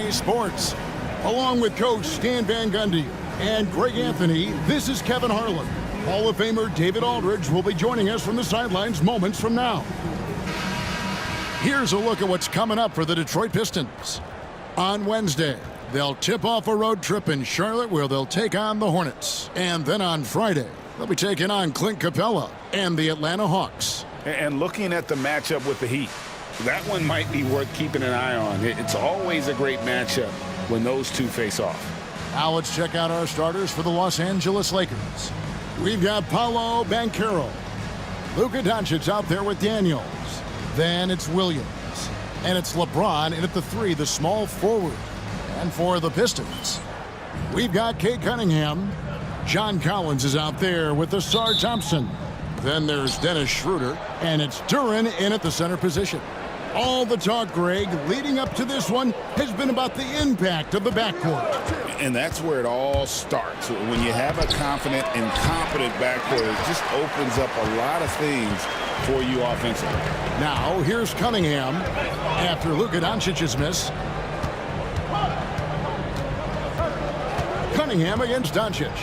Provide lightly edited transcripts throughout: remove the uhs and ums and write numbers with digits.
EA Sports. Along with Coach Stan Van Gundy and Greg Anthony, this is Kevin Harlan. Hall of Famer David Aldridge will be joining us from the sidelines moments from now. Here's a look at what's coming up for the Detroit Pistons. On Wednesday, they'll tip off a road trip in Charlotte where they'll take on the Hornets. And then on Friday, they'll be taking on Clint Capella and the Atlanta Hawks. And looking at the matchup with the Heat, that one might be worth keeping an eye on. It's always a great matchup when those two face off. Now let's check out our starters for the Los Angeles Lakers. We've got Paolo Banchero. Luka Doncic out there with Daniels. Then it's Williams. And it's LeBron in at the 3, the small forward. And for the Pistons, we've got Kate Cunningham. John Collins is out there with Ausar Thompson. Then there's Dennis Schroeder. And it's Duren in at the center position. All the talk, Greg, leading up to this one has been about the impact of the backcourt. And that's where it all starts. When you have a confident and competent backcourt, it just opens up a lot of things for you offensively. Now, here's Cunningham after Luka Doncic's miss. Cunningham against Doncic.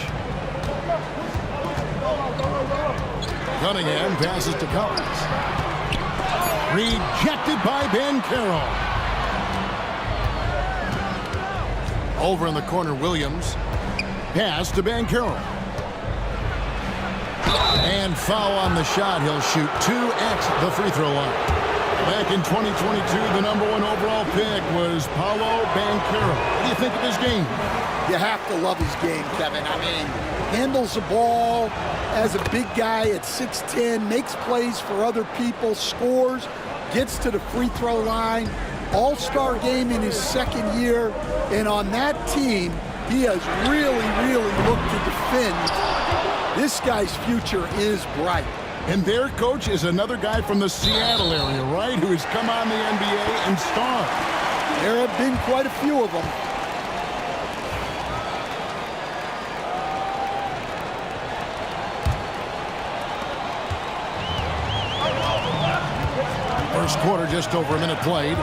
Cunningham passes to Collins. Rejected by Banchero. Over in the corner, Williams. Pass to Banchero. And foul on the shot. He'll shoot 2 at the free throw line. Back in 2022, the #1 overall pick was Paolo Banchero. What do you think of his game? You have to love his game, Kevin. I mean, handles the ball as a big guy at 6'10", makes plays for other people, scores, gets to the free throw line. All-star game in his second year. And on that team, he has really looked to defend. This guy's future is bright. And their coach is another guy from the Seattle area, right, who has come on the NBA and starred. There have been quite a few of them. First quarter, just over a minute played.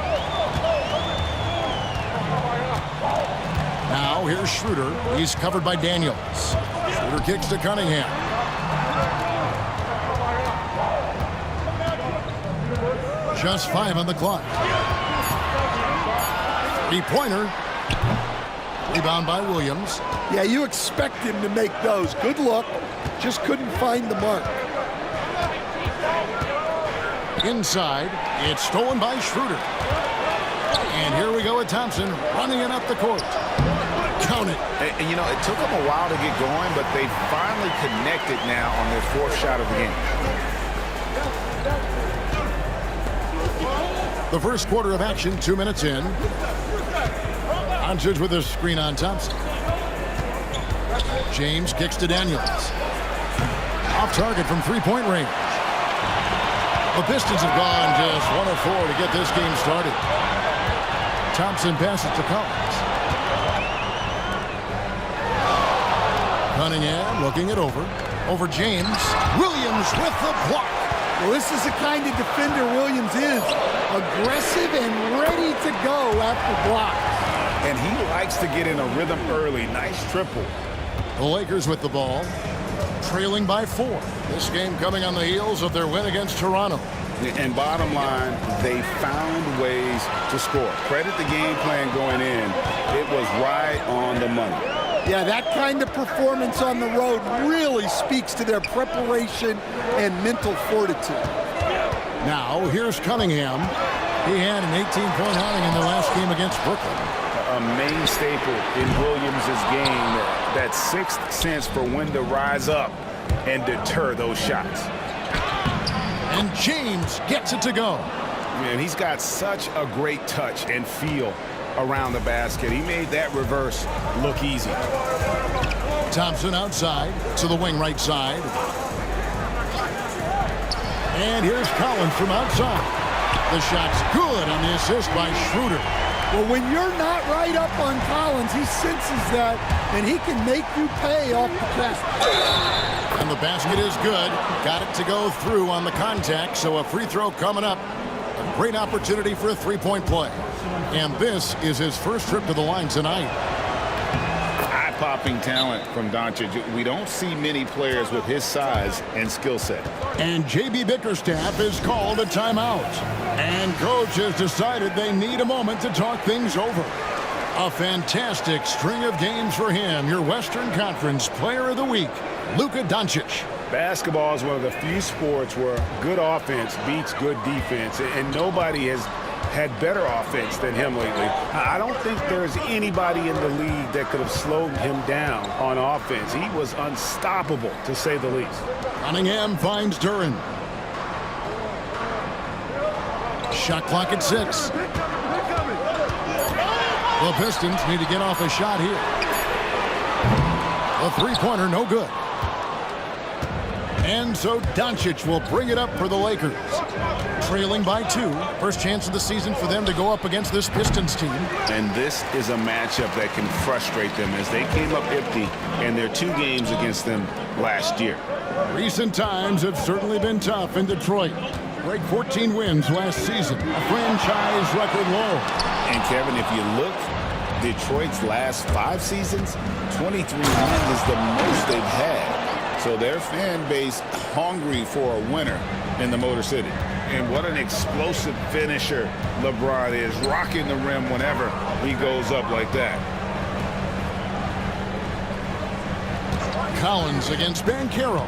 Now, here's Schroeder. He's covered by Daniels. Schroeder kicks to Cunningham. Just 5 on the clock. Three-pointer. Rebound by Williams. Yeah, you expect him to make those. Good look. Just couldn't find the mark. Inside, it's stolen by Schroeder. And here we go with Thompson running it up the court. Count it. And you know, it took them a while to get going, but they finally connected now on their 4th shot of the game. The first quarter of action, 2 minutes in. Doncic with a screen on Thompson. James kicks to Daniels. Off target from three-point range. The Pistons have gone just 1 of 4 to get this game started. Thompson passes to Collins. Cunningham looking it over. Over James. Williams with the block. Well, this is the kind of defender Williams is. Aggressive and ready to go after blocks. And he likes to get in a rhythm early. Nice triple. The Lakers with the ball, trailing by 4. This game coming on the heels of their win against Toronto. And bottom line, they found ways to score. Credit the game plan going in. It was right on the money. Yeah, that kind of performance on the road really speaks to their preparation and mental fortitude. Now, here's Cunningham. He had an 18-point outing in the last game against Brooklyn. A main staple in Williams' game, that 6th sense for when to rise up and deter those shots. And James gets it to go. Man, he's got such a great touch and feel around the basket. He made that reverse look easy. Thompson outside to the wing right side. And here's Collins from outside. The shot's good on the assist by Schroeder. Well, when you're not right up on Collins, he senses that, and he can make you pay off the basket. And the basket is good. Got it to go through on the contact, so a free throw coming up. A great opportunity for a three-point play. And this is his first trip to the line tonight. Eye-popping talent from Doncic. We don't see many players with his size and skill set. And J.B. Bickerstaff has called a timeout. And coach has decided they need a moment to talk things over. A fantastic string of games for him. Your Western Conference Player of the Week, Luka Doncic. Basketball is one of the few sports where good offense beats good defense, and nobody has had better offense than him lately. I don't think there's anybody in the league that could have slowed him down on offense. He was unstoppable, to say the least. Cunningham finds Duren. Shot clock at 6. The Pistons need to get off a shot here. A three-pointer, no good. And so Doncic will bring it up for the Lakers. Trailing by 2. First chance of the season for them to go up against this Pistons team. And this is a matchup that can frustrate them as they came up empty in their 2 games against them last year. Recent times have certainly been tough in Detroit. Break 14 wins last season, a franchise record low. And Kevin, if you look, Detroit's last 5 seasons, 23 wins is the most they've had. So their fan base hungry for a winner in the Motor City. And what an explosive finisher LeBron is, rocking the rim whenever he goes up like that. Collins against Banchero.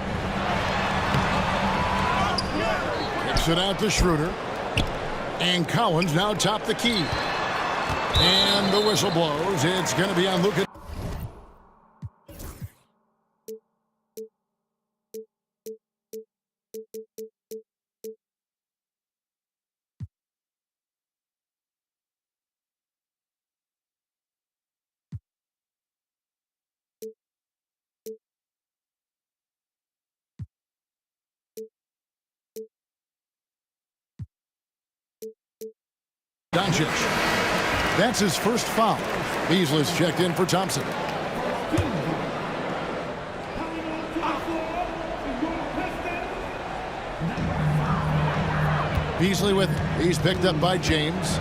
Kicks it out to Schroeder. And Collins now top the key. And the whistle blows. It's going to be on Luka. Doncic. That's his first foul. Beasley's checked in for Thompson. Beasley with it. He's picked up by James.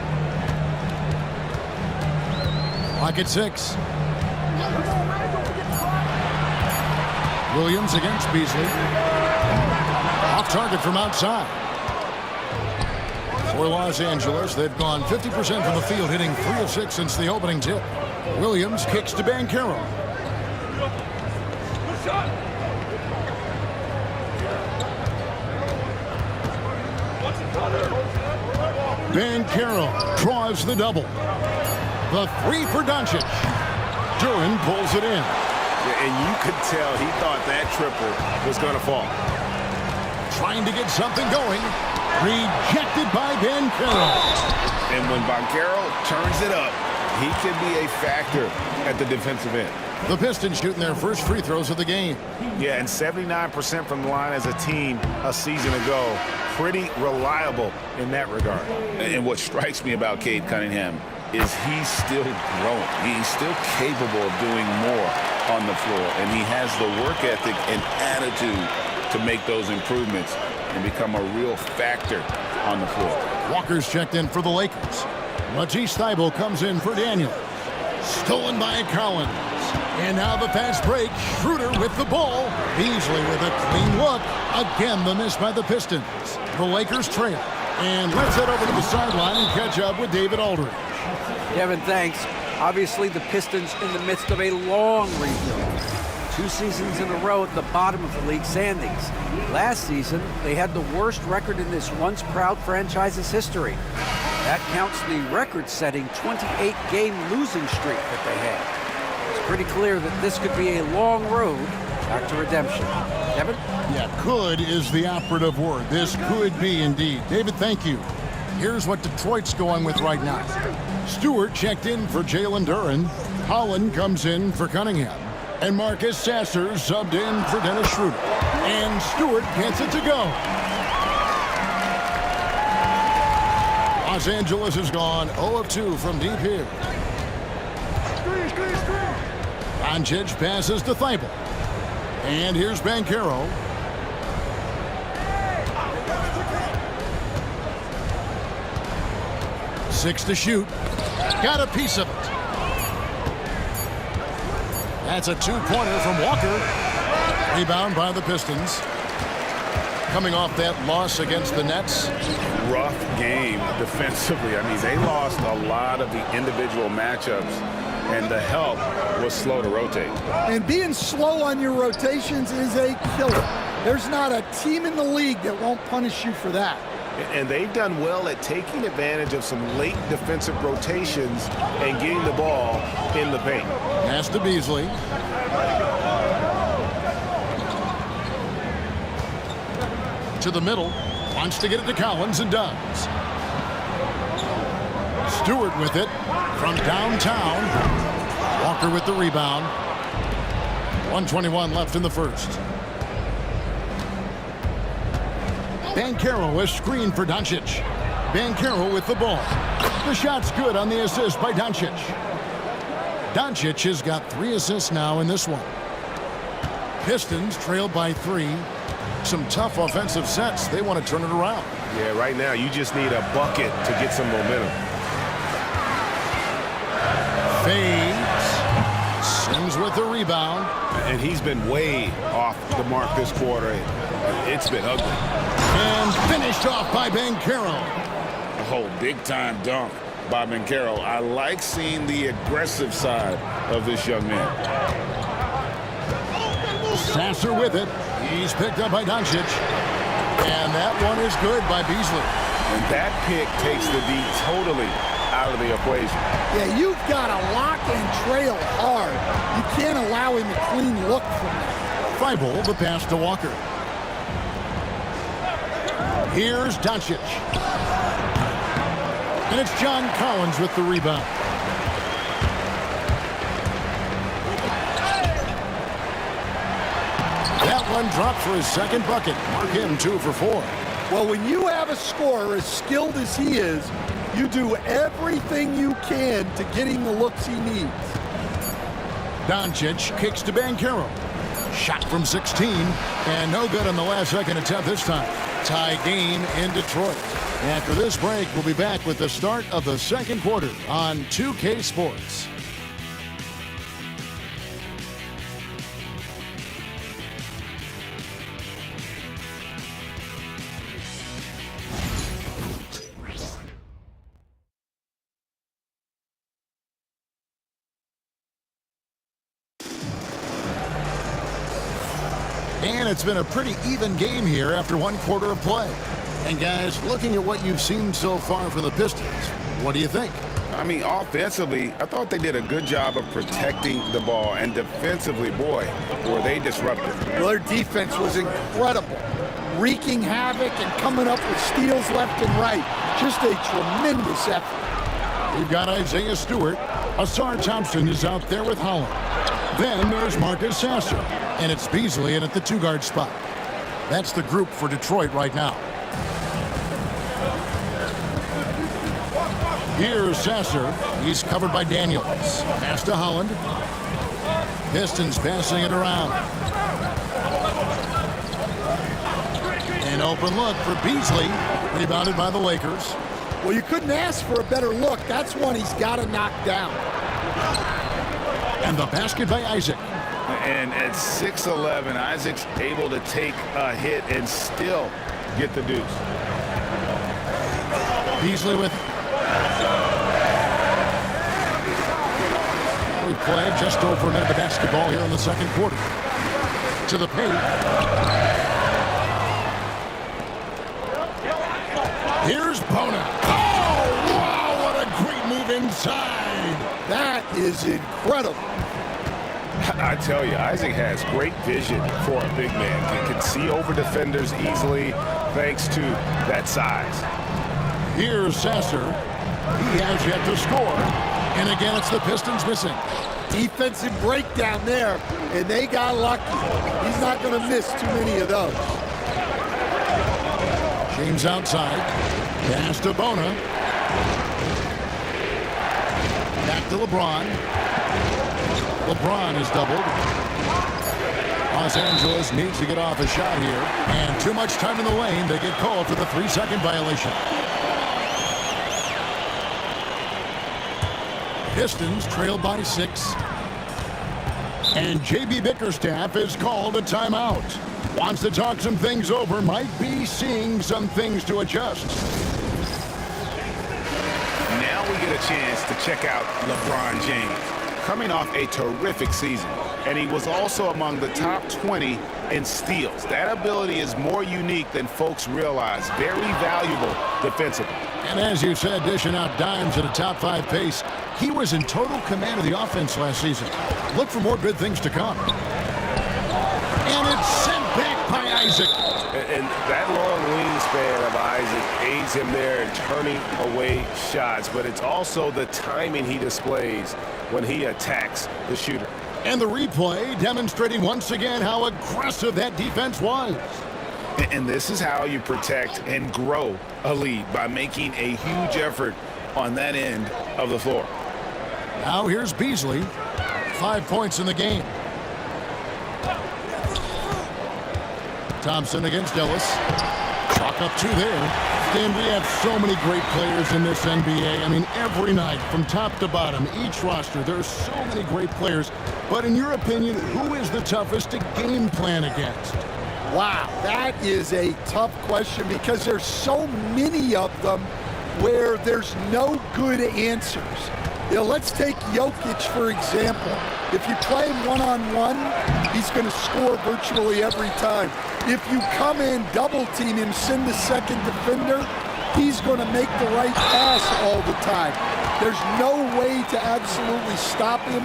Clock at 6. Williams against Beasley. Off target from outside. For Los Angeles, they've gone 50% from the field, hitting 3 of 6 since the opening tip. Williams kicks to Banchero. Banchero draws the double. The 3 for Doncic. Duren pulls it in. Yeah, and you could tell he thought that triple was going to fall. Trying to get something going. Rejected by Banchero. And when Banchero turns it up, he can be a factor at the defensive end. The Pistons shooting their first free throws of the game. Yeah, and 79% from the line as a team a season ago. Pretty reliable in that regard. And what strikes me about Cade Cunningham is he's still growing. He's still capable of doing more on the floor. And he has the work ethic and attitude to make those improvements and become a real factor on the floor. Walker's checked in for the Lakers. Matisse Thybulle comes in for Daniels. Stolen by Collins. And now the fast break. Schroeder with the ball. Beasley with a clean look. Again, the miss by the Pistons. The Lakers trail. And let's head over to the sideline and catch up with David Aldridge. Kevin, thanks. Obviously, the Pistons in the midst of a long rebuild. 2 seasons in a row at the bottom of the league standings. Last season, they had the worst record in this once proud franchise's history. That counts the record-setting 28-game losing streak that they had. It's pretty clear that this could be a long road back to redemption. Kevin? Yeah, could is the operative word. This could be indeed. David, thank you. Here's what Detroit's going with right now. Stewart checked in for Jalen Duren. Holland comes in for Cunningham. And Marcus Sasser subbed in for Dennis Schroeder. And Stewart gets it to go. Los Angeles has gone 0 of 2 from deep here. Doncic passes to Thybulle. And here's Banchero. Six to shoot. Got a piece of it. That's a two-pointer from Walker. Rebound by the Pistons. Coming off that loss against the Nets. Rough game defensively. I mean, they lost a lot of the individual matchups, and the help was slow to rotate. And being slow on your rotations is a killer. There's not a team in the league that won't punish you for that. And they've done well at taking advantage of some late defensive rotations and getting the ball in the paint. Pass to Beasley. To the middle. Wants to get it to Collins and does. Stewart with it from downtown. Walker with the rebound. 1:21 left in the first. Banchero is screened for Doncic. Banchero with the ball. The shot's good on the assist by Doncic. Doncic has got 3 assists now in this one. Pistons trailed by 3. Some tough offensive sets. They want to turn it around. Yeah, right now you just need a bucket to get some momentum. Fades. Sims with the rebound. And he's been way off the mark this quarter. It's been ugly. And finished off by Banchero. Oh, big-time dunk by Banchero. I like seeing the aggressive side of this young man. Sasser with it. He's picked up by Doncic. And that one is good by Beasley. And that pick takes the D totally out of the equation. Yeah, you've got to lock and trail hard. You can't allow him a clean look from that. Thibault, the pass to Walker. Here's Doncic. And it's John Collins with the rebound. That one dropped for his second bucket. Mark him 2 for 4. Well, when you have a scorer as skilled as he is, you do everything you can to get him the looks he needs. Doncic kicks to Banchero. Shot from 16, and no good on the last second attempt this time. Tie game in Detroit. After this break, we'll be back with the start of the second quarter on 2K Sports. And it's been a pretty even game here after 1 quarter of play. And guys, looking at what you've seen so far from the Pistons, what do you think? I mean, offensively, I thought they did a good job of protecting the ball. And defensively, boy, were they disruptive. Well, their defense was incredible. Wreaking havoc and coming up with steals left and right. Just a tremendous effort. We've got Isaiah Stewart. Asar Thompson is out there with Holland. Then there's Marcus Sasser. And it's Beasley in at the 2-guard spot. That's the group for Detroit right now. Here's Sasser. He's covered by Daniels. Pass to Holland. Pistons passing it around. An open look for Beasley. Rebounded by the Lakers. Well, you couldn't ask for a better look. That's one he's got to knock down. And the basket by Isaac. And at 6'11", Isaac's able to take a hit and still get the deuce. Beasley with we play just over a minute of basketball here in the second quarter. To the paint. Here's Bona. Oh, wow, what a great move inside. That is incredible. I tell you, Isaac has great vision for a big man. He can see over defenders easily thanks to that size. Here's Sasser. He has yet to score. And again, it's the Pistons missing. Defensive breakdown there, and they got lucky. He's not going to miss too many of those. James outside. Pass to Bona. Back to LeBron. LeBron is doubled. Los Angeles needs to get off a shot here. And too much time in the lane. They get called for the 3-second violation. Pistons trail by 6. And J.B. Bickerstaff has called a timeout. Wants to talk some things over, might be seeing some things to adjust. Now we get a chance to check out LeBron James, coming off a terrific season. And he was also among the top 20 in steals. That ability is more unique than folks realize. Very valuable defensively. And as you said, dishing out dimes at a top 5 pace, he was in total command of the offense last season. Look for more good things to come. And it's sent back by Isaac. And that long wingspan of Isaac aids him there in turning away shots, but it's also the timing he displays when he attacks the shooter. And the replay demonstrating once again how aggressive that defense was. And this is how you protect and grow a lead, by making a huge effort on that end of the floor. Now here's Beasley. 5 points in the game. Thompson against Ellis. Chalk up 2 there. Dan, we have so many great players in this NBA. I mean, every night, from top to bottom, each roster, there are so many great players. But in your opinion, who is the toughest to game plan against? Wow, that is a tough question because there's so many of them where there's no good answers. You know, let's take Jokic, for example. If you play him one-on-one, he's going to score virtually every time. If you come in, double-team him, send the second defender, he's going to make the right pass all the time. There's no way to absolutely stop him.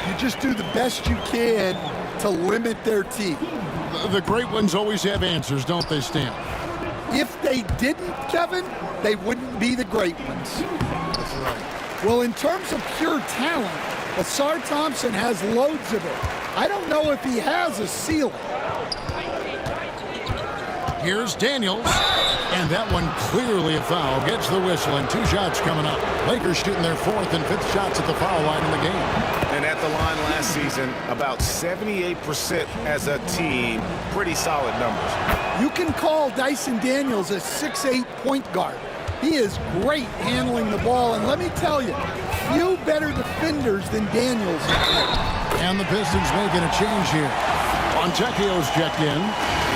You just do the best you can to limit their team. The great ones always have answers, don't they, Stan? If they didn't, Kevin, they wouldn't be the great ones. That's right. Well, in terms of pure talent, Asar Thompson has loads of it. I don't know if he has a ceiling. Here's Daniels, and that one clearly a foul. Gets the whistle, and 2 shots coming up. Lakers shooting their 4th and 5th shots at the foul line in the game. And at the line last season, about 78% as a team. Pretty solid numbers. You can call Dyson Daniels a 6'8" point guard. He is great handling the ball, and let me tell you, few better defenders than Daniels. And the Pistons making a change here. Fontecchio's checked in.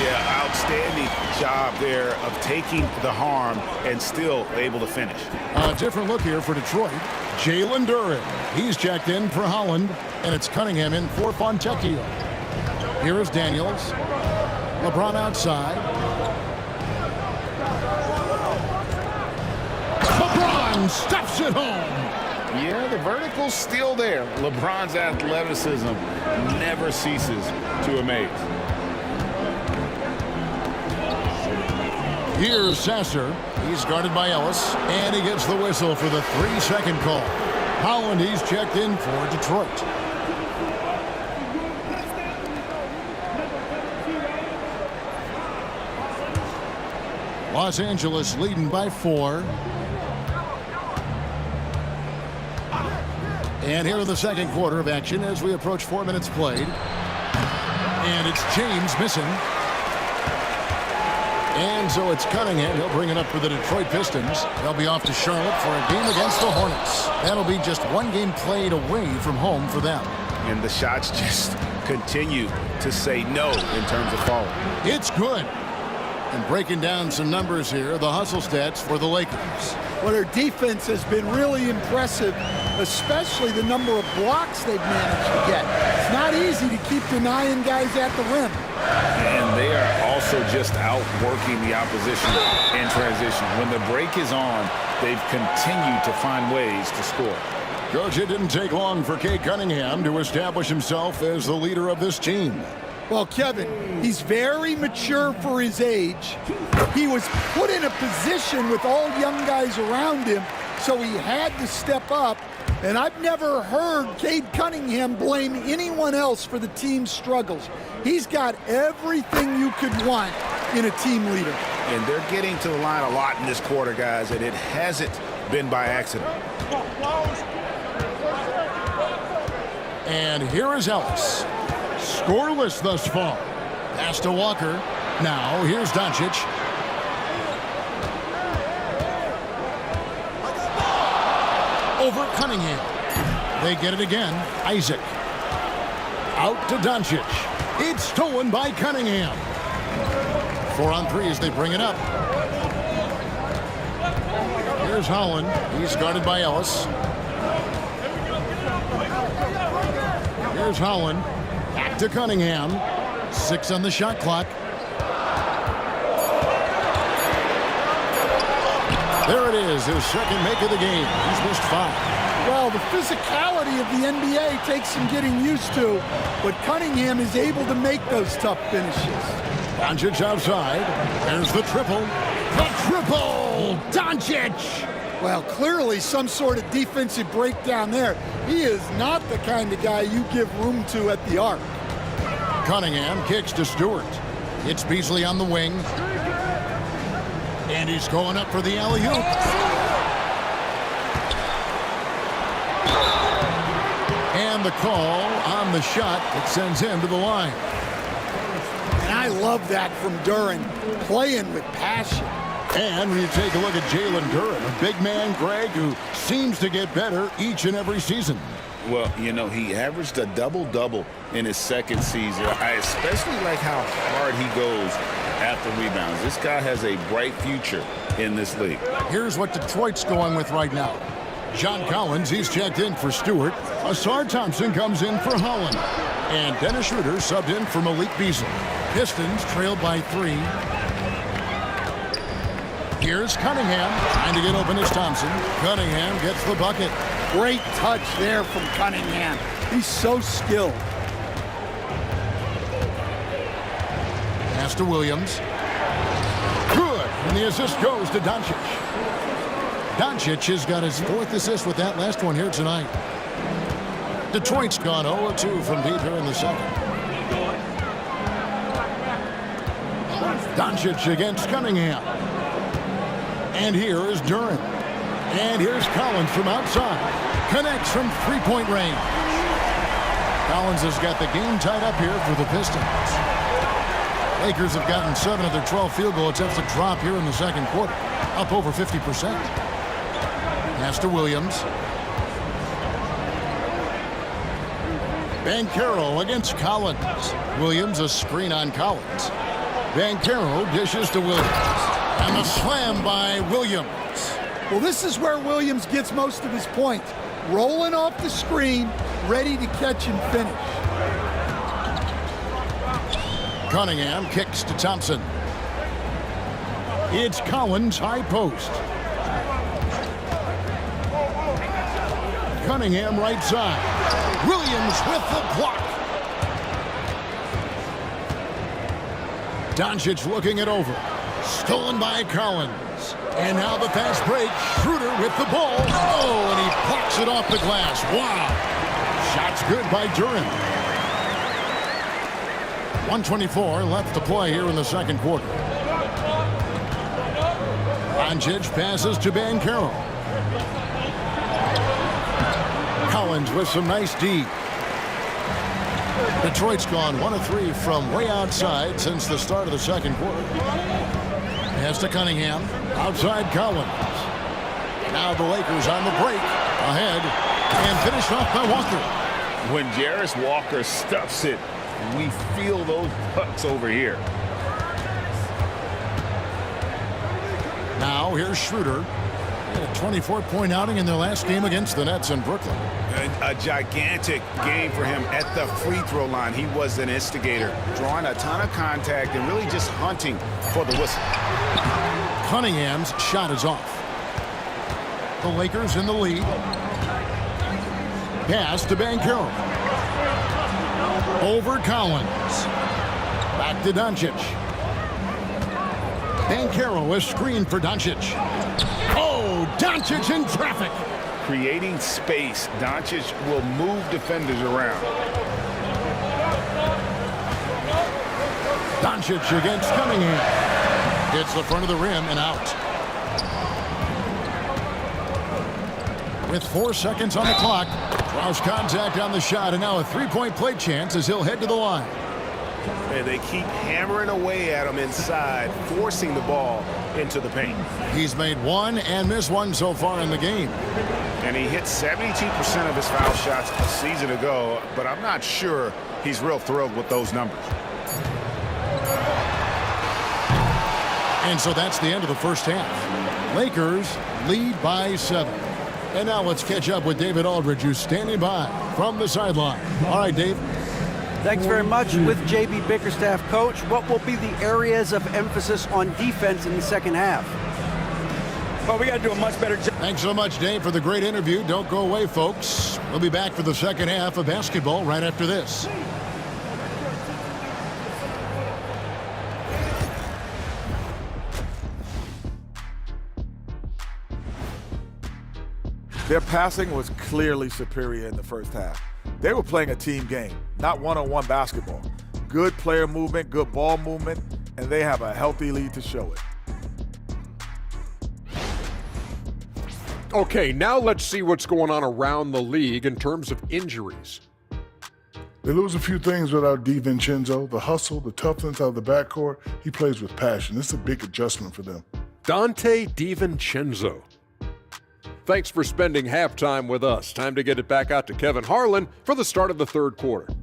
Yeah, outstanding job there of taking the harm and still able to finish. A different look here for Detroit. Jalen Duren. He's checked in for Holland, and it's Cunningham in for Fontecchio. Here is Daniels. LeBron outside. LeBron stuffs it home. Yeah, the vertical's still there. LeBron's athleticism never ceases to amaze. Here's Sasser. He's guarded by Ellis, and he gets the whistle for the 3-second call. Holland, he's checked in for Detroit. Los Angeles leading by 4. And here in the second quarter of action as we approach 4 minutes played. And it's James missing. And so it's Cunningham. He'll bring it up for the Detroit Pistons. They'll be off to Charlotte for a game against the Hornets. That'll be just 1 game played away from home for them. And the shots just continue to say no in terms of falling. It's good. And breaking down some numbers here, the hustle stats for the Lakers. Well, their defense has been really impressive, especially the number of blocks they've managed to get. It's not easy to keep denying guys at the rim. And they are also just outworking the opposition in transition. When the break is on, they've continued to find ways to score. Coach, it didn't take long for Cade Cunningham to establish himself as the leader of this team. Well, Kevin, he's very mature for his age. He was put in a position with all young guys around him, so he had to step up. And I've never heard Cade Cunningham blame anyone else for the team's struggles. He's got everything you could want in a team leader. And they're getting to the line a lot in this quarter, guys, and it hasn't been by accident. And here is Ellis. Scoreless thus far. Pass to Walker. Now here's Doncic. Over Cunningham. They get it again. Isaac. Out to Doncic. It's stolen by Cunningham. 4-on-3 as they bring it up. Here's Holland. He's guarded by Ellis. Here's Holland. Back to Cunningham. 6 on the shot clock. There it is, his second make of the game. He's missed 5. Well, the physicality of the NBA takes some getting used to, but Cunningham is able to make those tough finishes. Doncic outside. There's the triple. The triple! Doncic! Well, clearly some sort of defensive breakdown there. He is not the kind of guy you give room to at the arc. Cunningham kicks to Stewart. It's Beasley on the wing. And he's going up for the alley-oop. And the call on the shot that sends him to the line. And I love that from Duren, playing with passion. And when you take a look at Jalen Duren, a big man, Greg, who seems to get better each and every season. Well, you know, he averaged a double-double in his second season. I especially like how hard he goes after rebounds. This guy has a bright future in this league. Here's what Detroit's going with right now. John Collins, he's checked in for Stewart. Asar Thompson comes in for Holland. And Dennis Schroeder subbed in for Malik Beasley. Pistons trailed by 3. Here's Cunningham trying to get open as Thompson. Cunningham gets the bucket. Great touch there from Cunningham. He's so skilled. Pass to Williams. Good. And the assist goes to Doncic. Doncic has got his 4th assist with that last one here tonight. Detroit's gone 0-2 from deep here in the second. Doncic against Cunningham. And here is Duren. And here's Collins from outside. Connects from 3-point range. Collins has got the game tied up here for the Pistons. Lakers have gotten 7 of their 12 field goal attempts to drop here in the second quarter. Up over 50%. Pass to Williams. Banchero against Collins. Williams a screen on Collins. Banchero dishes to Williams. And the slam by Williams. Well, this is where Williams gets most of his points. Rolling off the screen, ready to catch and finish. Cunningham kicks to Thompson. It's Collins high post. Cunningham right side. Williams with the block. Doncic looking it over. Stolen by Collins. And now the fast break. Schroeder with the ball. Oh, and he blocks it off the glass. Wow. Shot's good by Duren. 1:24 left to play here in the second quarter. Doncic passes to Banchero. Collins with some nice D. Detroit's gone 1 of 3 from way outside since the start of the second quarter. Pass to Cunningham. Outside Collins. Now the Lakers on the break. Ahead. And finished off by Walker. When Jarris Walker stuffs it, we feel those pucks over here. Now here's Schroeder. He had a 24-point outing in their last game against the Nets in Brooklyn. A gigantic game for him at the free throw line. He was an instigator, drawing a ton of contact and really just hunting for the whistle. Cunningham's shot is off. The Lakers in the lead. Pass to Banchero. Over Collins. Back to Doncic. Banchero is screened for Doncic. Oh, Doncic in traffic. Creating space, Doncic will move defenders around. Doncic against Cunningham. Hits the front of the rim and out. With 4 seconds on the clock, draws contact on the shot, and now a 3-point play chance as he'll head to the line. And they keep hammering away at him inside, forcing the ball into the paint. He's made 1 and missed 1 so far in the game. And he hit 72% of his foul shots a season ago, but I'm not sure he's real thrilled with those numbers. And so that's the end of the first half. Lakers lead by 7. And now let's catch up with David Aldridge, who's standing by from the sideline. All right, Dave. Thanks very much. With J.B. Bickerstaff, Coach, what will be the areas of emphasis on defense in the second half? Well, we got to do a much better job. Thanks so much, Dave, for the great interview. Don't go away, folks. We'll be back for the second half of basketball right after this. Their passing was clearly superior in the first half. They were playing a team game, not one-on-one basketball. Good player movement, good ball movement, and they have a healthy lead to show it. Okay, now let's see what's going on around the league in terms of injuries. They lose a few things without DiVincenzo. The hustle, the toughness of the backcourt. He plays with passion. It's a big adjustment for them. Dante DiVincenzo. Thanks for spending halftime with us. Time to get it back out to Kevin Harlan for the start of the third quarter.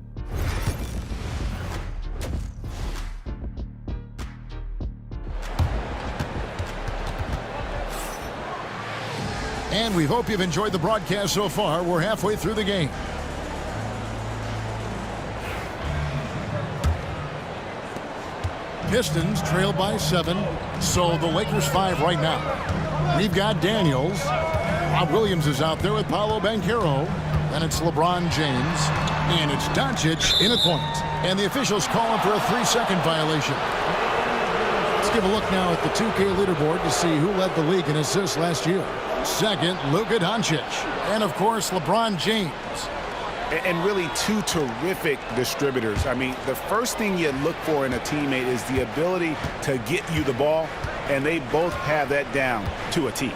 And we hope you've enjoyed the broadcast so far. We're halfway through the game. Pistons trail by 7, so the Lakers 5 right now. We've got Daniels. Rob Williams is out there with Paolo Banchero. Then it's LeBron James. And it's Doncic in a point. And the officials calling for a 3-second violation. Let's give a look now at the 2K leaderboard to see who led the league in assists last year. Second, Luka Doncic. And, of course, LeBron James. And really two terrific distributors. I mean, the first thing you look for in a teammate is the ability to get you the ball, and they both have that down to a T.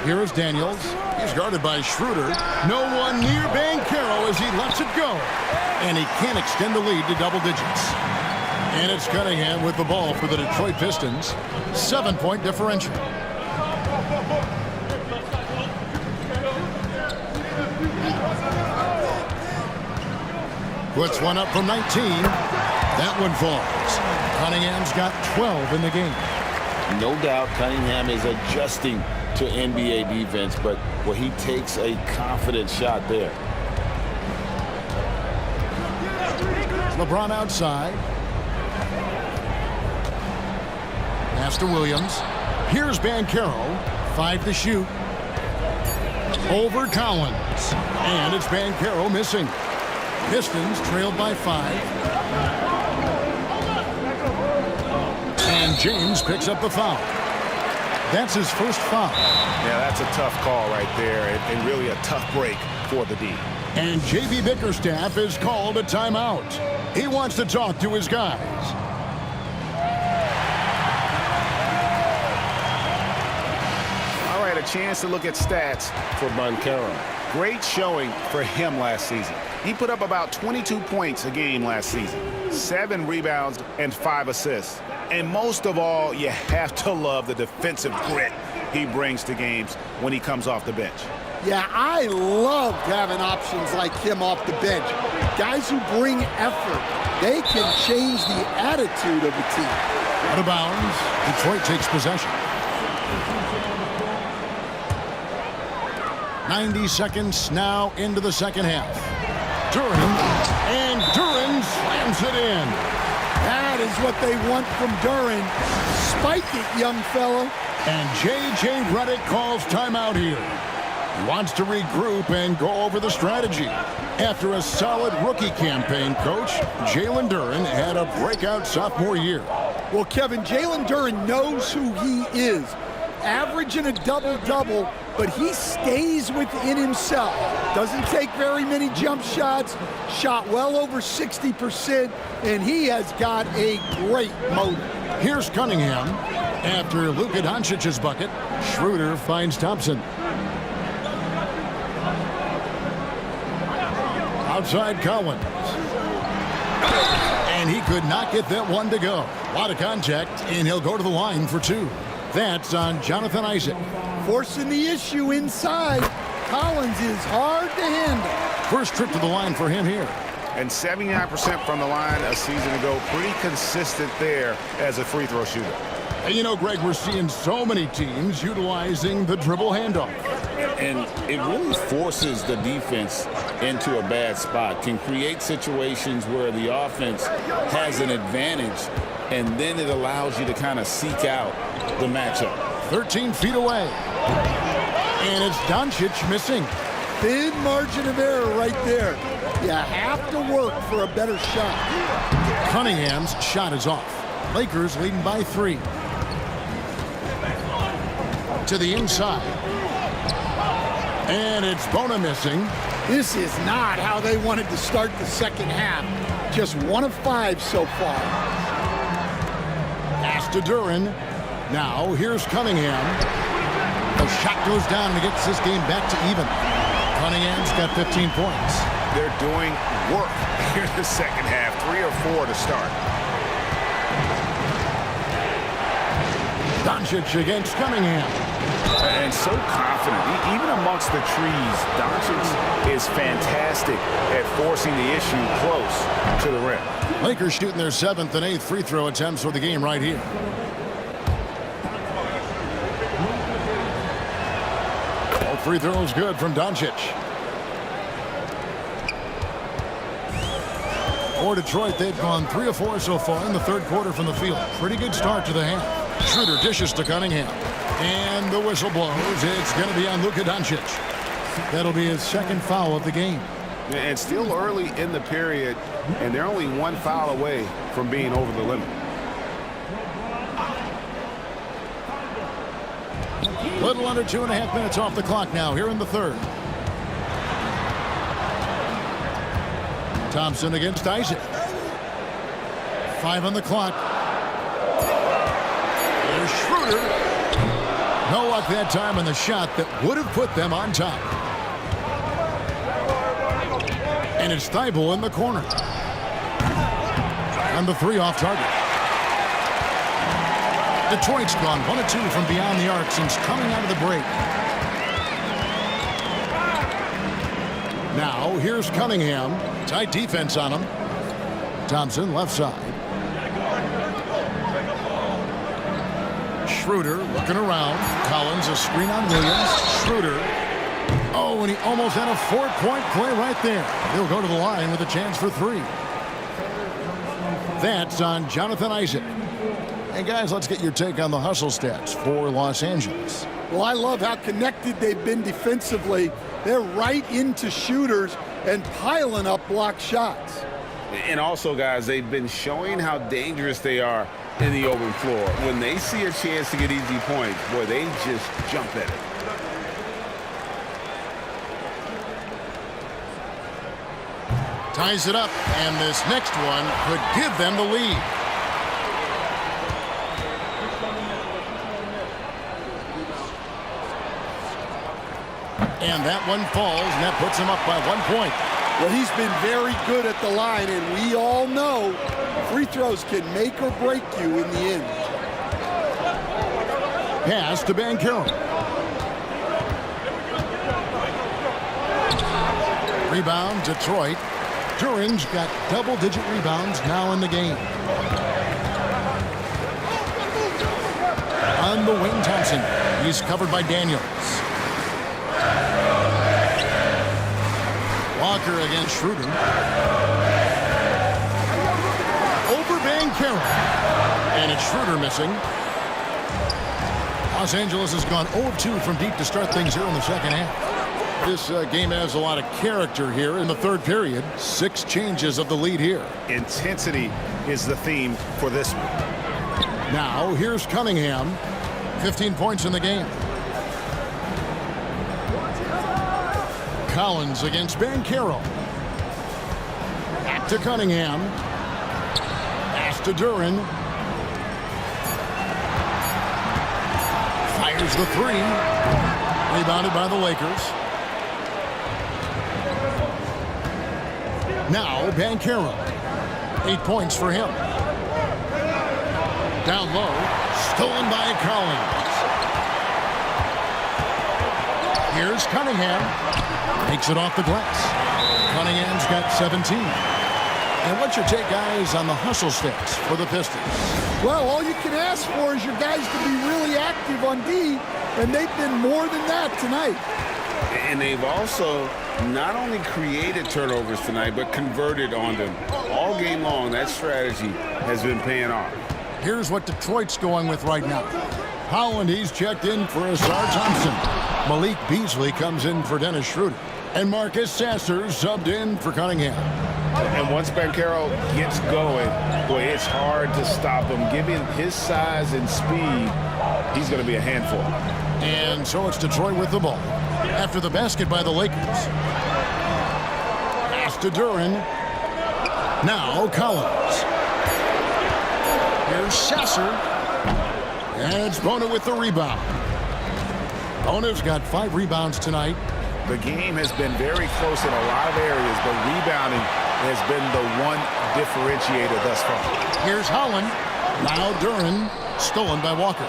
Here is Daniels. He's guarded by Schroeder. No one near Banchero as he lets it go. And he can't extend the lead to double digits. And it's Cunningham with the ball for the Detroit Pistons. 7-point differential. Puts one up from 19. That one falls. Cunningham's got 12 in the game. No doubt Cunningham is adjusting to NBA defense, but he takes a confident shot there. LeBron outside. Pass to Williams. Here's Banchero. 5 to shoot. Over Collins. And it's Banchero missing. Pistons trailed by 5. And James picks up the foul. That's his first foul. Yeah, that's a tough call right there, and really a tough break for the D. And J.B. Bickerstaff is called a timeout. He wants to talk to his guys. All right, a chance to look at stats for Banchero. Great showing for him last season. He put up about 22 points a game last season, 7 rebounds and 5 assists. And most of all, you have to love the defensive grit he brings to games when he comes off the bench. Yeah, I loved having options like him off the bench. Guys who bring effort. They can change the attitude of the team. Out of bounds. Detroit takes possession. 90 seconds now into the second half. Duren, and Duren slams it in. That is what they want from Duren. Spike it, young fella. And J.J. Redick calls timeout here. He wants to regroup and go over the strategy. After a solid rookie campaign, Coach, Jalen Duren had a breakout sophomore year. Well, Kevin, Jalen Duren knows who he is. Averaging a double-double, but he stays within himself. Doesn't take very many jump shots, shot well over 60%, and he has got a great motor. Here's Cunningham. After Luka Doncic's bucket, Schroeder finds Thompson. Outside Collins. And he could not get that one to go. A lot of contact, and he'll go to the line for 2. That's on Jonathan Isaac. Forcing the issue inside. Collins is hard to handle. First trip to the line for him here. And 79% from the line a season ago. Pretty consistent there as a free throw shooter. And you know, Greg, we're seeing so many teams utilizing the dribble handoff. And it really forces the defense into a bad spot, can create situations where the offense has an advantage, and then it allows you to kind of seek out the matchup. 13 feet away. And it's Doncic missing. Thin margin of error right there. You have to work for a better shot. Cunningham's shot is off. Lakers leading by 3. To the inside. And it's Bona missing. This is not how they wanted to start the second half. Just 1 of 5 so far. Pass to Duran. Now here's Cunningham. The shot goes down and it gets this game back to even. Cunningham's got 15 points. They're doing work here in the second half. 3 or 4 to start. Doncic against Cunningham. And so confident. Even amongst the trees, Doncic is fantastic at forcing the issue close to the rim. Lakers shooting their 7th and 8th free throw attempts for the game right here. All free throws good from Doncic. For Detroit, they've gone 3 of 4 so far in the third quarter from the field. Pretty good start to the half. Schroeder dishes to Cunningham. And the whistle blows. It's going to be on Luka Doncic. That'll be his 2nd foul of the game. And still early in the period, and they're only 1 foul away from being over the limit. Little under 2.5 minutes off the clock now here in the third. Thompson against Isaac. 5 on the clock. There's Schroeder. No luck that time on the shot that would have put them on top. And it's Thibault in the corner. And the 3 off target. Detroit's gone 1 of 2 from beyond the arc since coming out of the break. Now here's Cunningham. Tight defense on him. Thompson left side. Schroeder looking around. Collins a screen on Williams. Schroeder. Oh, and he almost had a 4-point play right there. He'll go to the line with a chance for 3. That's on Jonathan Isaac. And guys, let's get your take on the hustle stats for Los Angeles. Well, I love how connected they've been defensively. They're right into shooters and piling up block shots. And also, guys, they've been showing how dangerous they are in the open floor. When they see a chance to get easy points, boy, they just jump at it. Ties it up, and this next one could give them the lead. And that one falls, and that puts him up by 1 point. Well, he's been very good at the line, and we all know free throws can make or break you in the end. Pass to Banchero. Rebound, Detroit. Duran's got double-digit rebounds now in the game. On the wing, Thompson. He's covered by Daniels. Walker against Schroeder. Over Banchero. And it's Schroeder missing. Los Angeles has gone 0 of 2 from deep to start things here in the second half. This game has a lot of character here in the third period. 6 changes of the lead here. Intensity is the theme for this one. Now, here's Cunningham. 15 points in the game. Collins against Banchero. Back to Cunningham. Pass to Duran. Fires the 3. Rebounded by the Lakers. Now Banchero. 8 points for him. Down low. Stolen by Collins. Here's Cunningham. Takes it off the glass. Cunningham's got 17. And what's your take, guys, on the hustle stats for the Pistons? Well, all you can ask for is your guys to be really active on D, and they've been more than that tonight. And they've also not only created turnovers tonight, but converted on them. All game long, that strategy has been paying off. Here's what Detroit's going with right now. Holland, he's checked in for Asar Thompson. Malik Beasley comes in for Dennis Schroeder. And Marcus Sasser subbed in for Cunningham. And once Banchero gets going, boy, it's hard to stop him. Given his size and speed, he's going to be a handful. And so it's Detroit with the ball. After the basket by the Lakers. Pass to Duran. Now Collins. Here's Sasser. And it's Bona with the rebound. Bona's got 5 rebounds tonight. The game has been very close in a lot of areas, but rebounding has been the one differentiator thus far. Here's Holland. Now Duran. Stolen by Walker.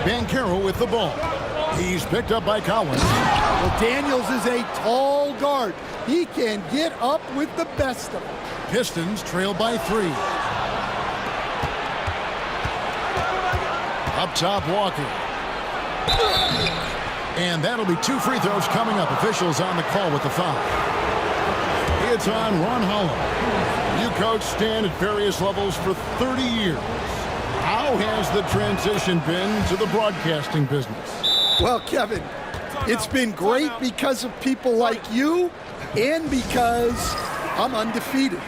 Banchero with the ball. He's picked up by Collins. Well, Daniels is a tall guard. He can get up with the best of them. Pistons trail by 3. Up top, Walker. And that'll be 2 free throws coming up. Officials on the call with the foul. It's on Ron Holland. You coach Stan at various levels for 30 years. How has the transition been to the broadcasting business? Well, Kevin, it's been great because of people like you and because I'm undefeated.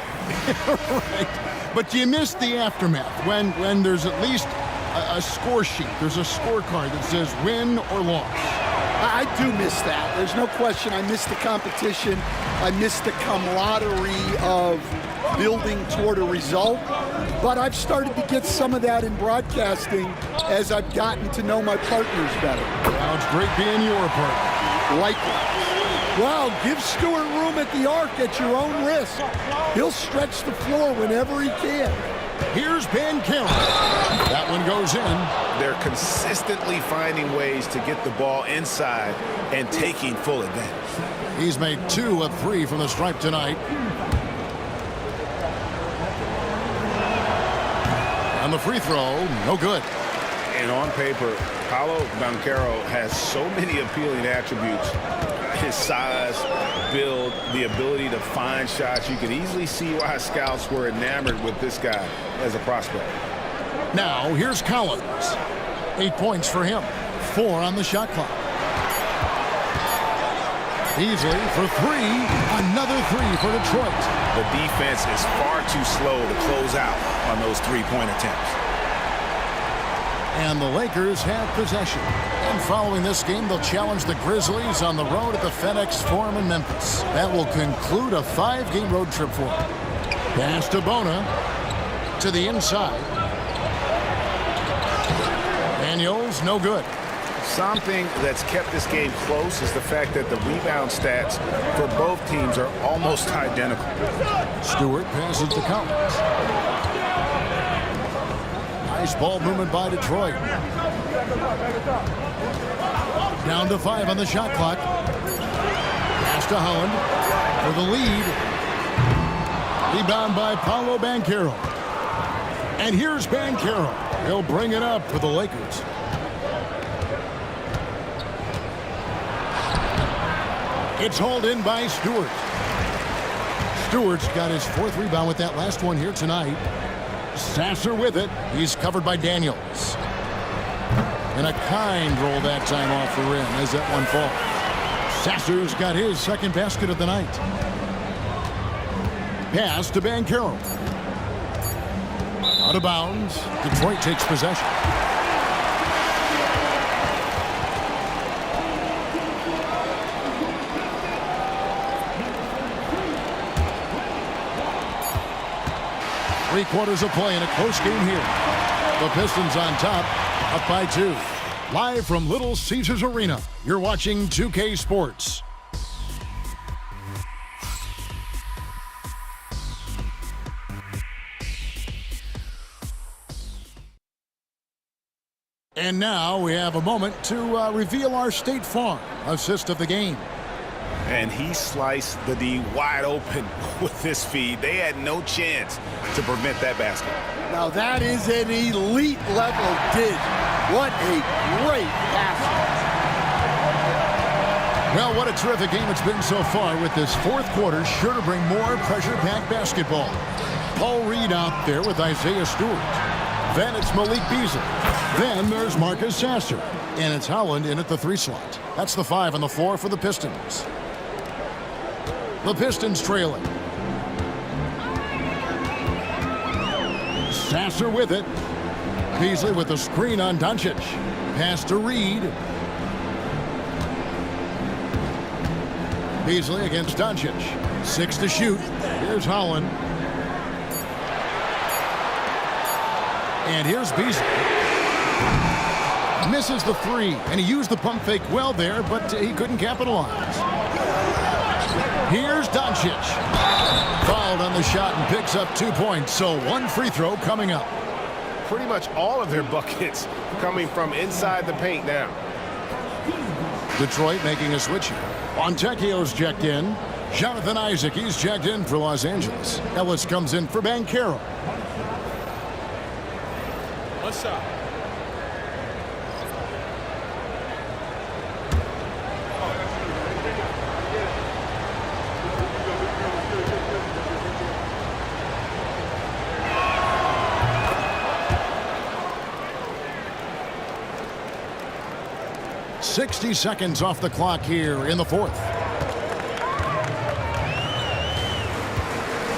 Right. But you missed the aftermath when there's at least a score sheet. There's a scorecard that says win or loss. I do miss that. There's no question. I miss the competition. I miss the camaraderie of building toward a result. But I've started to get some of that in broadcasting as I've gotten to know my partners better. Well, it's great being your partner. Likewise. Well, give Stewart room at the arc at your own risk. He'll stretch the floor whenever he can. Here's Banchero. That one goes in. They're consistently finding ways to get the ball inside and taking full advantage. He's made 2 of 3 from the stripe tonight. And the free throw, no good. And on paper, Paolo Banchero has so many appealing attributes. His size, build, the ability to find shots. You can easily see why scouts were enamored with this guy as a prospect. Now, here's Collins. 8 points for him. 4 on the shot clock. Beasley for 3. Another 3 for Detroit. The defense is far too slow to close out on those 3-point attempts. And the Lakers have possession. And following this game, they'll challenge the Grizzlies on the road at the FedEx Forum in Memphis. That will conclude a 5-game road trip for them. Pass to Bona. To the inside. Daniels, no good. Something that's kept this game close is the fact that the rebound stats for both teams are almost identical. Stewart passes to Collins. Nice ball movement by Detroit. Down to 5 on the shot clock. Pass to Holland for the lead. Rebound by Paolo Banchero. And here's Banchero. He'll bring it up for the Lakers. It's hauled in by Stewart. Stewart's got his 4th rebound with that last one here tonight. Sasser with it. He's covered by Daniels. And a kind roll that time off the rim as that one falls. Sasser's got his 2nd basket of the night. Pass to Banchero. Out of bounds. Detroit takes possession. Three-quarters of play in a close game here. The Pistons on top, up by 2. Live from Little Caesars Arena, you're watching 2K Sports. And now we have a moment to reveal our State Farm assist of the game. And he sliced the D wide open with this feed. They had no chance to prevent that basket. Now that is an elite level dig. What a great pass. Well, what a terrific game it's been so far, with this fourth quarter sure to bring more pressure-packed basketball. Paul Reed out there with Isaiah Stewart. Then it's Malik Beasley. Then there's Marcus Sasser. And it's Howland in at the 3 slot. That's the 5 on the floor for the Pistons. The Pistons trailing. Sasser with it. Beasley with the screen on Doncic. Pass to Reed. Beasley against Doncic. 6 to shoot. Here's Howland. And here's Beasley. Misses the 3, and he used the pump fake well there, but he couldn't capitalize. Here's Doncic. Fouled on the shot and picks up 2 points, so 1 free throw coming up. Pretty much all of their buckets coming from inside the paint now. Detroit making a switch here. Fontecchio's checked in. Jonathan Isaac, he's checked in for Los Angeles. Ellis comes in for Banchero. What's up? .60 seconds off the clock here in the fourth.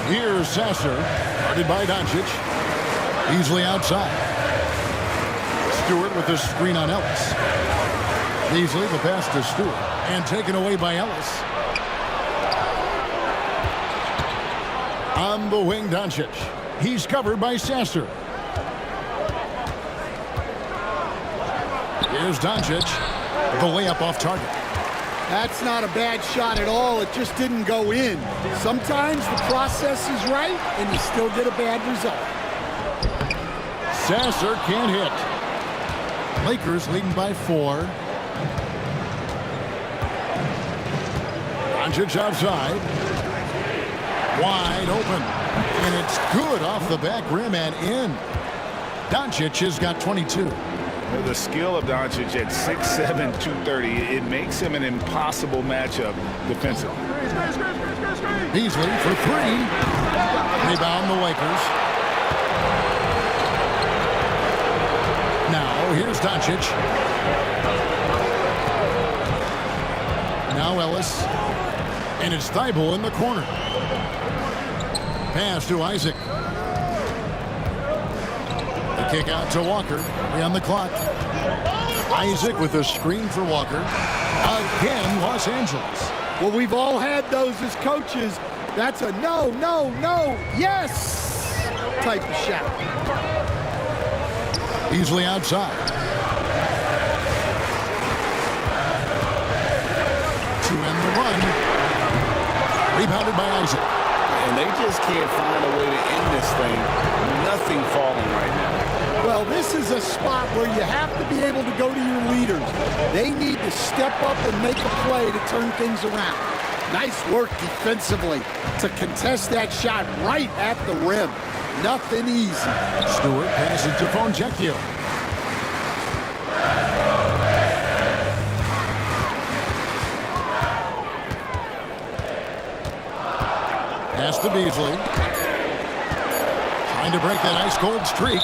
Here's Sasser, guarded by Doncic. Easily outside. Stewart with the screen on Ellis. Beasley, the pass to Stewart, and taken away by Ellis. On the wing, Doncic. He's covered by Sasser. Here's Doncic. The layup off target. That's not a bad shot at all. It just didn't go in. Sometimes the process is right, and you still get a bad result. Sasser can't hit. Lakers leading by 4. Doncic outside. Wide open. And it's good off the back rim and in. Doncic has got 22. The skill of Doncic at 6'7", 230, it makes him an impossible matchup defensively. Beasley for 3. Rebound the Lakers. Now here's Doncic. Now Ellis. And it's Thibault in the corner. Pass to Isaac. The kick out to Walker. On the clock. Isaac with a screen for Walker. Again, Los Angeles. Well, we've all had those as coaches. That's a no, no, no, yes type of shot. Easily outside. To end the run. Rebounded by Isaac. And they just can't find a way to end this thing. Nothing falling right now. Well, this is a spot where you have to be able to go to your leaders. They need to step up and make a play to turn things around. Nice work defensively to contest that shot right at the rim. Nothing easy. Stewart passes to Fontecchio. Pass to Beasley. Trying to break that ice-cold streak.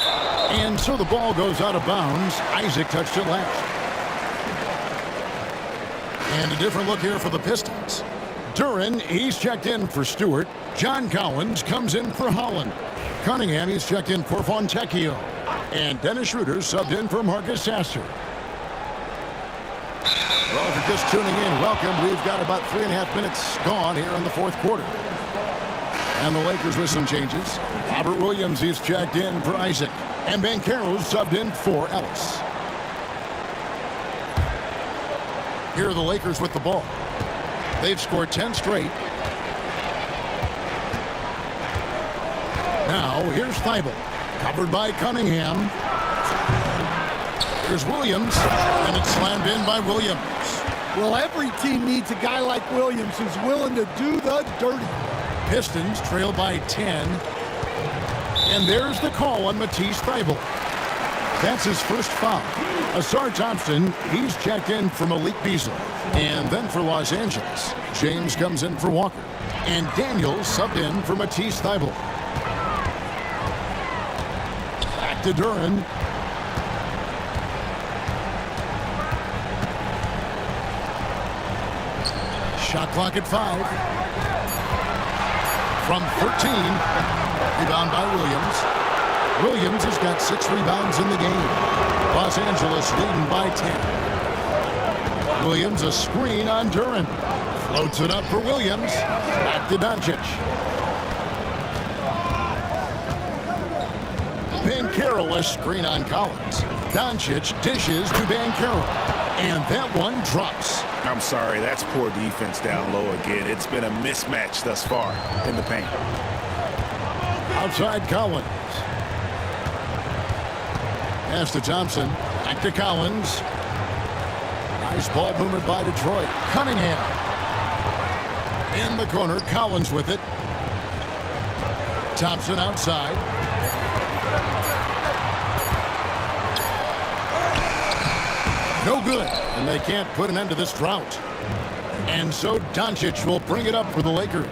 And so the ball goes out of bounds. Isaac touched it last. And a different look here for the Pistons. Duran, he's checked in for Stewart. John Collins comes in for Holland. Cunningham, he's checked in for Fontecchio. And Dennis Schroeder subbed in for Marcus Sasser. Well, if you're just tuning in, welcome. We've got about 3.5 minutes gone here in the fourth quarter. And the Lakers with some changes. Robert Williams, he's checked in for Isaac. And Banchero subbed in for Ellis. Here are the Lakers with the ball. They've scored 10 straight. Now, here's Thibault. Covered by Cunningham. Here's Williams, and it's slammed in by Williams. Well, every team needs a guy like Williams who's willing to do the dirty. Pistons trail by 10. And there's the call on Matisse Thybulle. That's his first foul. Asar Thompson, he's checked in for Malik Beasley. And then for Los Angeles, James comes in for Walker. And Daniels subbed in for Matisse Thybulle. Back to Duran. Shot clock at 5. From 13. Rebound by Williams. Williams has got 6 rebounds in the game. Los Angeles leading by 10. Williams a screen on Duran. Floats it up for Williams. Back to Doncic. Banchero a screen on Collins. Doncic dishes to Banchero. And that one drops. I'm sorry, that's poor defense down low again. It's been a mismatch thus far in the paint. Outside Collins. Pass to Thompson. Back to Collins. Nice ball movement by Detroit. Cunningham. In the corner, Collins with it. Thompson outside. No good, and they can't put an end to this drought. And so Doncic will bring it up for the Lakers.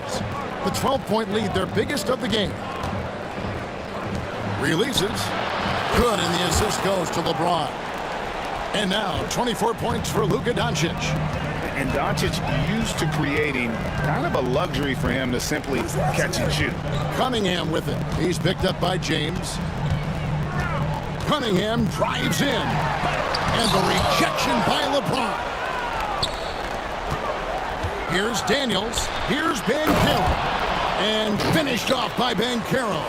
The 12-point lead, their biggest of the game. Releases. Good, and the assist goes to LeBron. And now 24 points for Luka Doncic. And Doncic used to creating kind of a luxury for him to simply catch and shoot. Cunningham with it. He's picked up by James. Cunningham drives in. And the rejection by LeBron. Here's Daniels. Here's Banchero. And finished off by Banchero.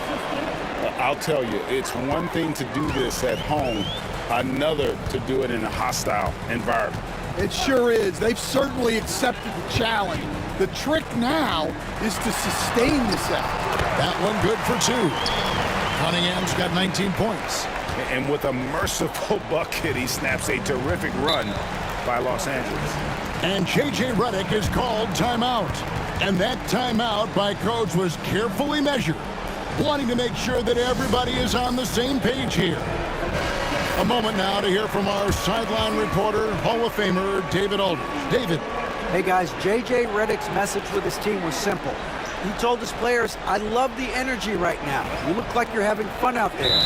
I'll tell you, it's one thing to do this at home, another to do it in a hostile environment. It sure is. They've certainly accepted the challenge. The trick now is to sustain this effort. That one good for 2. Cunningham's got 19 points. And with a merciful bucket, he snaps a terrific run by Los Angeles. And J.J. Redick is called timeout. And that timeout by coach was carefully measured, wanting to make sure that everybody is on the same page here. A moment now to hear from our sideline reporter, Hall of Famer David Aldridge. David. Hey guys, J.J. Redick's message with his team was simple. He told his players, I love the energy right now. You look like you're having fun out there.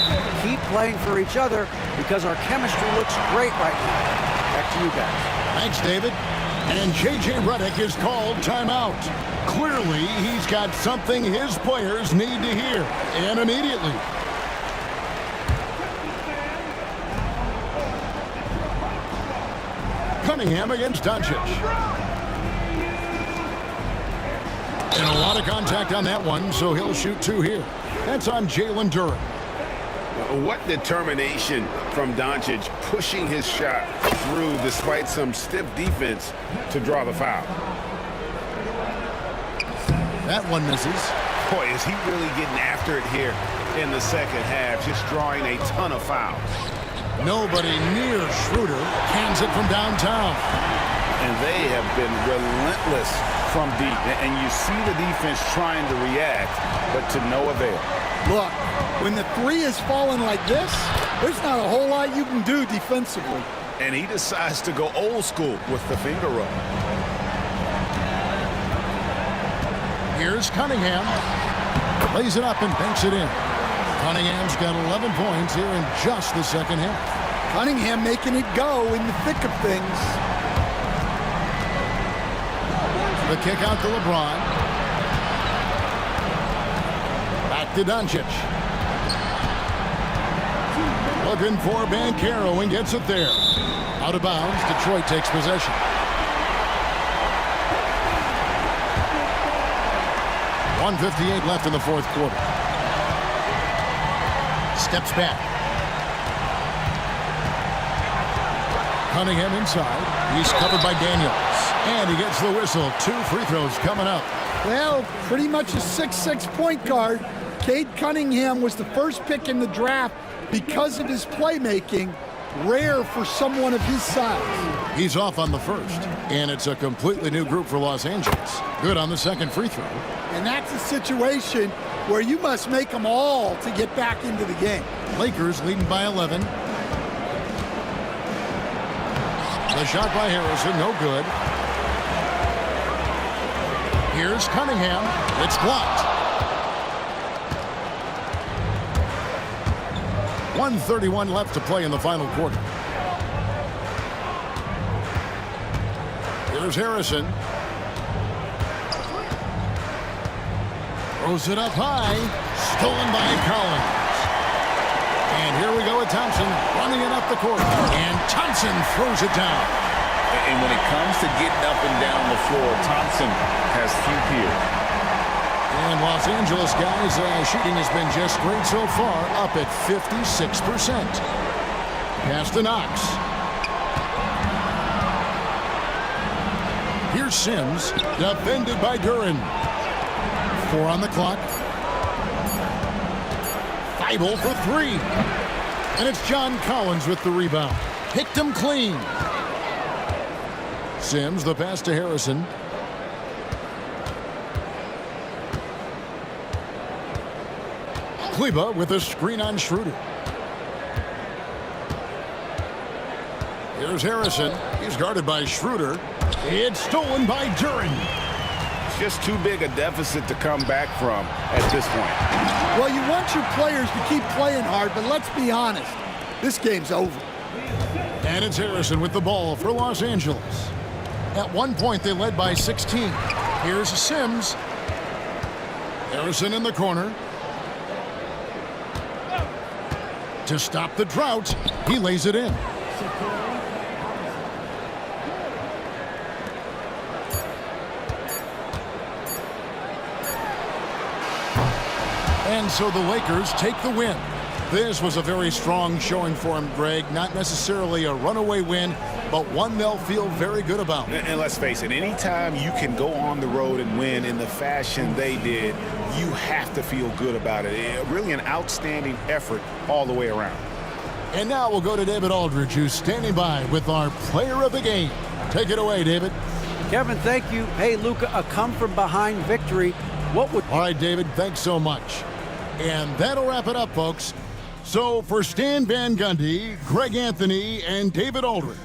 Keep playing for each other because our chemistry looks great right now. Back to you guys. Thanks, David. And J.J. Redick is called timeout. Clearly, he's got something his players need to hear, and immediately. Cunningham against Doncic. And a lot of contact on that one, so he'll shoot 2 here. That's on Jalen Duran. What determination from Doncic, pushing his shot through despite some stiff defense to draw the foul. That one misses. Boy, is he really getting after it here in the second half, just drawing a ton of fouls. Nobody near Schroeder. Hands it from downtown. And they have been relentless from deep. And you see the defense trying to react, but to no avail. Look, when the 3 is falling like this, there's not a whole lot you can do defensively. And he decides to go old school with the finger roll. Here's Cunningham. Lays it up and banks it in. Cunningham's got 11 points here in just the second half. Cunningham making it go in the thick of things. The kick out to LeBron. Back to Doncic. Looking for Banchero and gets it there. Out of bounds, Detroit takes possession. .158 left in the fourth quarter. Steps back. Cunningham inside. He's covered by Daniels. And he gets the whistle. 2 free throws coming up. Well, pretty much a 6'6" point guard. Cade Cunningham was the first pick in the draft because of his playmaking. rare for someone of his size. He's off on the first, and it's a completely new group for Los Angeles. Good on the second free throw. And that's a situation where you must make them all to get back into the game. Lakers leading by 11. The shot by Harrison, no good. Here's Cunningham. It's blocked. 1:31 left to play in the final quarter. Here's Harrison. Throws it up high. Stolen by Collins. And here we go with Thompson running it up the court. And Thompson throws it down. And when it comes to getting up and down the floor, Thompson has few peers. And Los Angeles guys, shooting has been just great so far, up at 56%. Pass to Knox. Here's Sims, defended by Duran. 4 on the clock. Thibault for 3. And it's John Collins with the rebound. Picked him clean. Sims, the pass to Harrison. Kleba with a screen on Schroeder. Here's Harrison. He's guarded by Schroeder. It's stolen by Duran. It's just too big a deficit to come back from at this point. Well, you want your players to keep playing hard, but let's be honest. This game's over. And it's Harrison with the ball for Los Angeles. At one point, they led by 16. Here's Sims. Harrison in the corner. To stop the drought, he lays it in. And so the Lakers take the win. This was a very strong showing for him, Greg. Not necessarily a runaway win, but one they'll feel very good about. And let's face it, anytime you can go on the road and win in the fashion they did, you have to feel good about it. Really an outstanding effort all the way around. And now we'll go to David Aldridge, who's standing by with our player of the game. Take it away, David. Kevin, thank you. Hey, Luka, a come-from-behind victory. What would... All right, David, thanks so much. And that'll wrap it up, folks. So for Stan Van Gundy, Greg Anthony, and David Aldridge,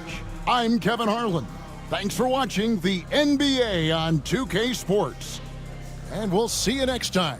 I'm Kevin Harlan. Thanks for watching the NBA on 2K Sports. And we'll see you next time.